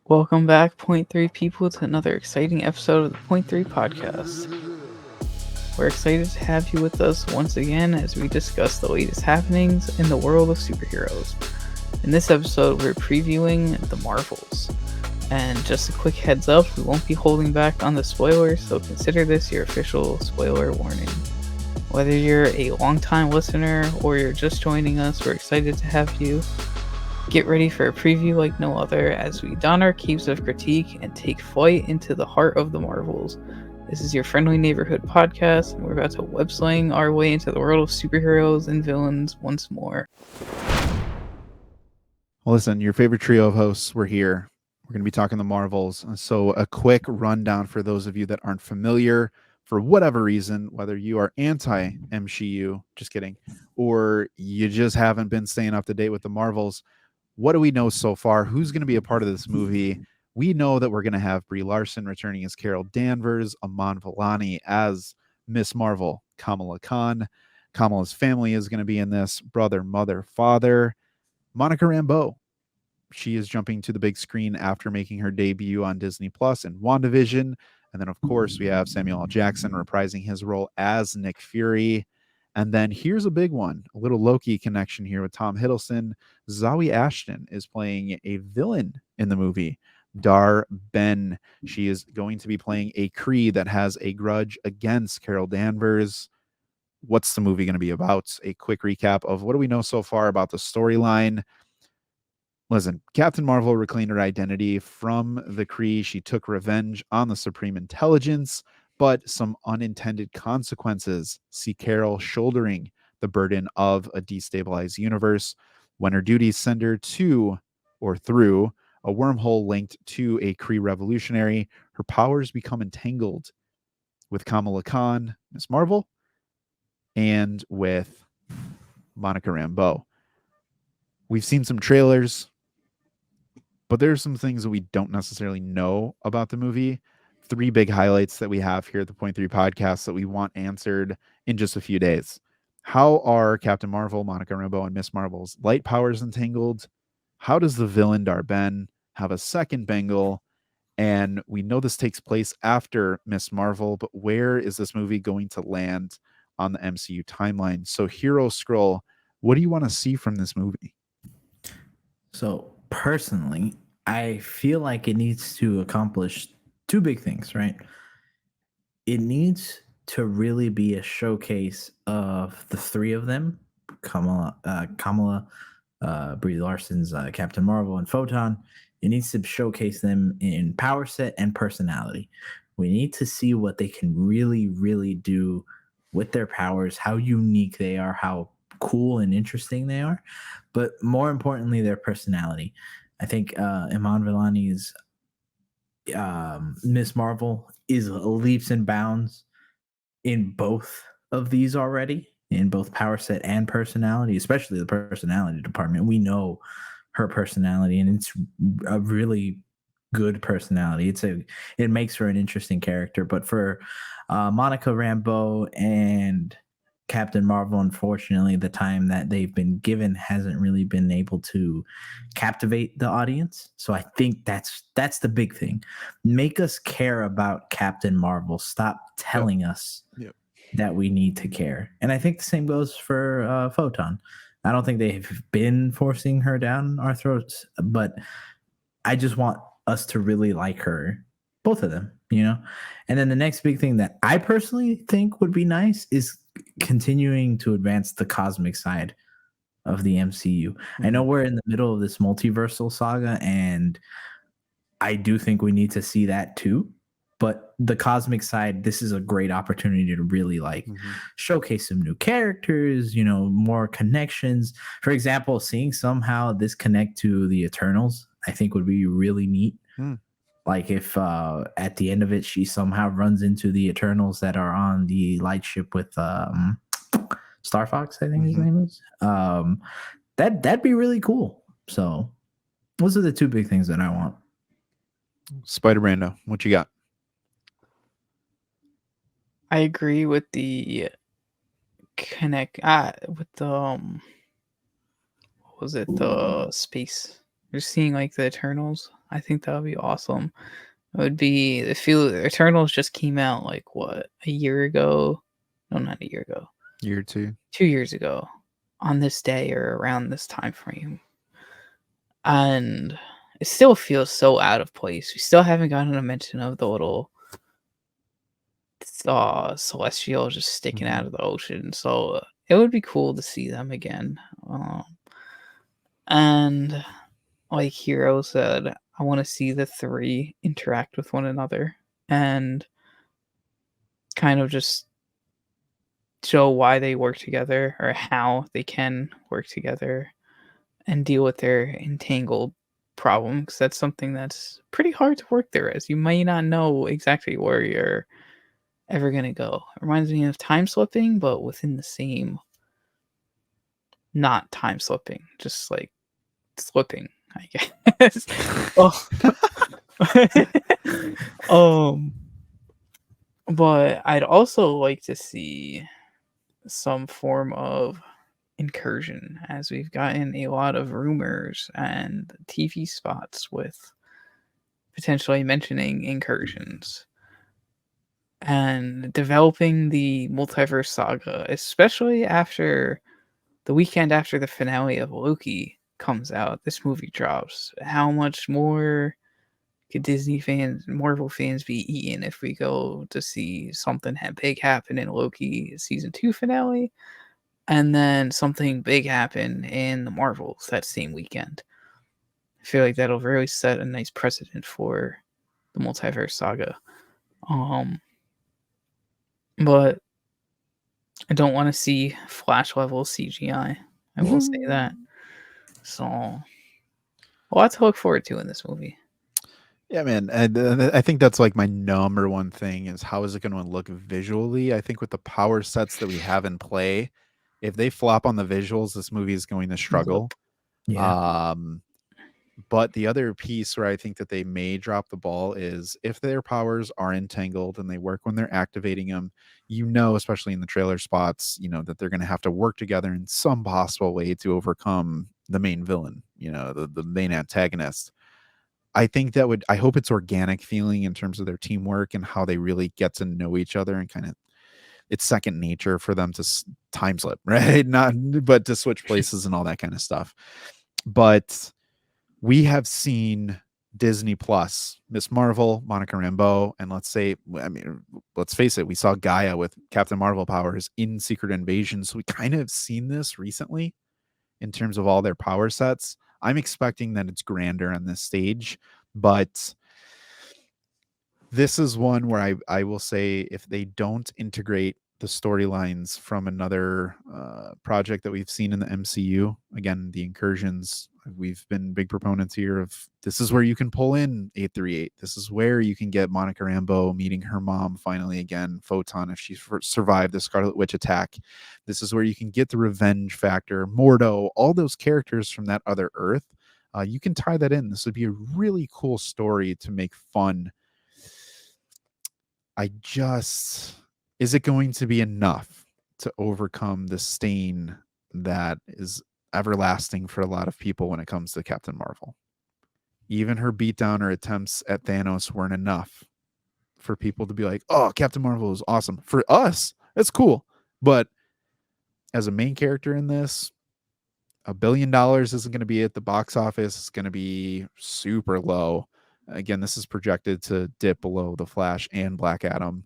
Welcome back, Point Three people, to another exciting episode of the Point Three podcast. We're excited to have you with us once again as we discuss the latest happenings in the world of superheroes. In this episode, we're previewing the Marvels. And just a quick heads up, we won't be holding back on the spoilers, so consider this your official spoiler warning. Whether you're a long-time listener or you're just joining us, we're excited to have you. Get ready for a preview like no other as we don our capes of critique and take flight into the heart of the Marvels. This is your friendly neighborhood podcast, and we're about to web sling our way into the world of superheroes and villains once more. Well, listen, your favorite trio of hosts, we're here. We're going to be talking the Marvels. So a quick rundown for those of you that aren't familiar, for whatever reason, whether you are anti-MCU, just kidding, or you just haven't been staying up to date with the Marvels. What do we know so far? Who's going to be a part of this movie? We know that we're going to have Brie Larson returning as Carol Danvers, Iman Vellani as Miss Marvel, Kamala Khan. Kamala's family is going to be in this, brother, mother, father. Monica Rambeau. She is jumping to the big screen after making her debut on Disney Plus in WandaVision. And then, of course, we have Samuel L. Jackson reprising his role as Nick Fury. And then here's a big one, a little Loki connection here with Tom Hiddleston. Zawe Ashton is playing a villain in the movie, Dar-Benn. She is going to be playing a Kree that has a grudge against Carol Danvers. What's the movie going to be about? A quick recap of what do we know so far about the storyline. Listen, Captain Marvel reclaimed her identity from the Kree. She took revenge on the Supreme Intelligence, but some unintended consequences see Carol shouldering the burden of a destabilized universe when her duties send her to or through a wormhole linked to a Kree revolutionary. Her powers become entangled with Kamala Khan, Miss Marvel, and with Monica Rambeau. We've seen some trailers, but there's some things that we don't necessarily know about the movie. 3 big highlights that we have here at the Point 3 podcast that we want answered in just a few days. How are Captain Marvel, Monica Rambeau, and Miss Marvel's light powers entangled? How does the villain Dar-Benn have a second bangle? And we know this takes place after Miss Marvel, but where is this movie going to land on the MCU timeline? So, Hero Scroll, what do you want to see from this movie? So personally, I feel like it needs to accomplish 2 big things, right? It needs to really be a showcase of the 3 of them, Kamala, Brie Larson's Captain Marvel, and Photon. It needs to showcase them in power set and personality. We need to see what they can really, really do with their powers, how unique they are, how cool and interesting they are, but more importantly, their personality. I think Iman Vellani's Miss Marvel is leaps and bounds in both of these already, in both power set and personality, especially the personality department. We know her personality, and it's a really good personality. It makes her an interesting character. But for Monica Rambeau and Captain Marvel, unfortunately, the time that they've been given hasn't really been able to captivate the audience. So I think that's the big thing. Make us care about Captain Marvel. Stop telling us that we need to care. And I think the same goes for Photon. I don't think they've been forcing her down our throats, but I just want us to really like her, both of them, you know? And then the next big thing that I personally think would be nice is continuing to advance the cosmic side of the MCU. I know we're in the middle of this multiversal saga, and I do think we need to see that too. But the cosmic side, this is a great opportunity to really showcase some new characters, you know, more connections. For example, seeing somehow this connect to the Eternals, I think would be really neat. Like if at the end of it, she somehow runs into the Eternals that are on the light ship with Star Fox, I think his name is. That'd be really cool. So those are the 2 big things that I want. Spider Brando, what you got? I agree with the with the what was it, the space. You're seeing like the Eternals I think that would be awesome. It would be Eternals just came out like what, a year ago? No, not a year ago. Year 2. 2 years ago on this day or around this time frame. And it still feels so out of place. We still haven't gotten a mention of the little celestial just sticking out of the ocean. So it would be cool to see them again. And like Hero said, I want to see the three interact with one another and kind of just show why they work together or how they can work together and deal with their entangled problem, because that's something that's pretty hard to work through, as you might not know exactly where you're ever going to go. It reminds me of time slipping, but within the same, not time slipping, just like slipping, I guess. But I'd also like to see some form of incursion, as we've gotten a lot of rumors and TV spots with potentially mentioning incursions and developing the multiverse saga, especially after the weekend after the finale of Loki comes out. This movie drops. How much more could Disney fans, Marvel fans be eaten if we go to see something big happen in Loki season 2 finale, and then something big happen in the Marvels that same weekend? I feel like that'll really set a nice precedent for the multiverse saga. But I don't want to see Flash level CGI. I will say that. So a lot to look forward to in this movie. Yeah, man. And I think that's like my number one thing is how is it going to look visually? I think with the power sets that we have in play, if they flop on the visuals, this movie is going to struggle. Yeah. But the other piece where I think that they may drop the ball is if their powers are entangled and they work when they're activating them, especially in the trailer spots, that they're going to have to work together in some possible way to overcome the main villain, the main antagonist. I think I hope it's organic feeling in terms of their teamwork and how they really get to know each other, and kind of it's second nature for them to time slip, right? But to switch places and all that kind of stuff. But we have seen Disney Plus, Miss Marvel, Monica Rambeau, and let's face it, we saw Gaia with Captain Marvel powers in Secret Invasion. So we kind of seen this recently in terms of all their power sets. I'm expecting that it's grander on this stage, but this is one where I will say if they don't integrate the storylines from another project that we've seen in the MCU, again, the incursions, we've been big proponents here of this is where you can pull in 838. This is where you can get Monica Rambeau meeting her mom finally again, Photon, if she survived the Scarlet Witch attack. This is where you can get the revenge factor, Mordo, all those characters from that other Earth. You can tie that in. This would be a really cool story to make fun. Is it going to be enough to overcome the stain that is everlasting for a lot of people when it comes to Captain Marvel? Even her beatdown or attempts at Thanos weren't enough for people to be like, oh, Captain Marvel is awesome. For us, it's cool. But as a main character in this, $1 billion isn't going to be at the box office. It's going to be super low. Again, this is projected to dip below The Flash and Black Adam.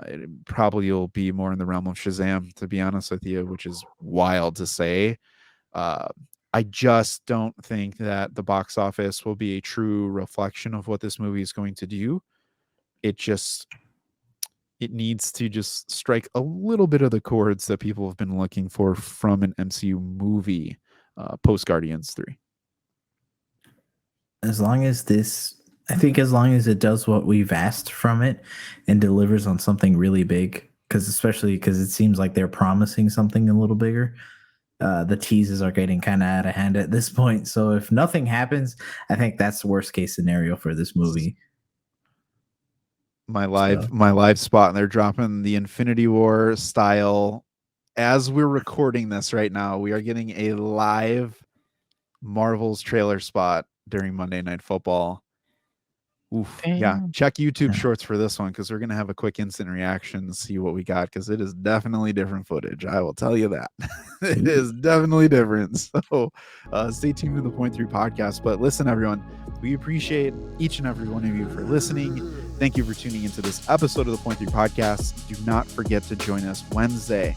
It probably will be more in the realm of Shazam, to be honest with you, which is wild to say. I just don't think that the box office will be a true reflection of what this movie is going to do. It needs to just strike a little bit of the chords that people have been looking for from an MCU movie post Guardians 3. As long as it does what we've asked from it and delivers on something really big, especially because it seems like they're promising something a little bigger. The teases are getting kind of out of hand at this point. So if nothing happens, I think that's the worst case scenario for this movie. My live spot, and they're dropping the Infinity War style. As we're recording this right now, we are getting a live Marvel's trailer spot during Monday Night Football. Oof. Yeah, Damn. check YouTube Yeah. Shorts for this one because we're gonna have a quick instant reaction to see what we got because it is definitely different footage. I will tell you that. It is definitely different. So stay tuned to the Point 3 podcast. But listen, everyone, we appreciate each and every one of you for listening. Thank you for tuning into this episode of the Point 3 podcast. Do not forget to join us Wednesday,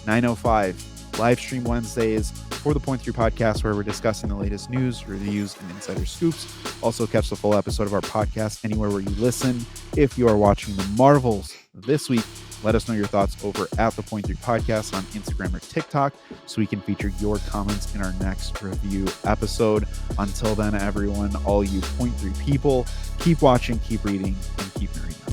9:05. Live stream Wednesdays for the Point 3 podcast, where we're discussing the latest news, reviews, and insider scoops. Also, catch the full episode of our podcast anywhere where you listen. If you are watching the Marvels this week, let us know your thoughts over at the Point 3 podcast on Instagram or TikTok so we can feature your comments in our next review episode. Until then, everyone, all you Point 3 people, keep watching, keep reading, and keep nerding out.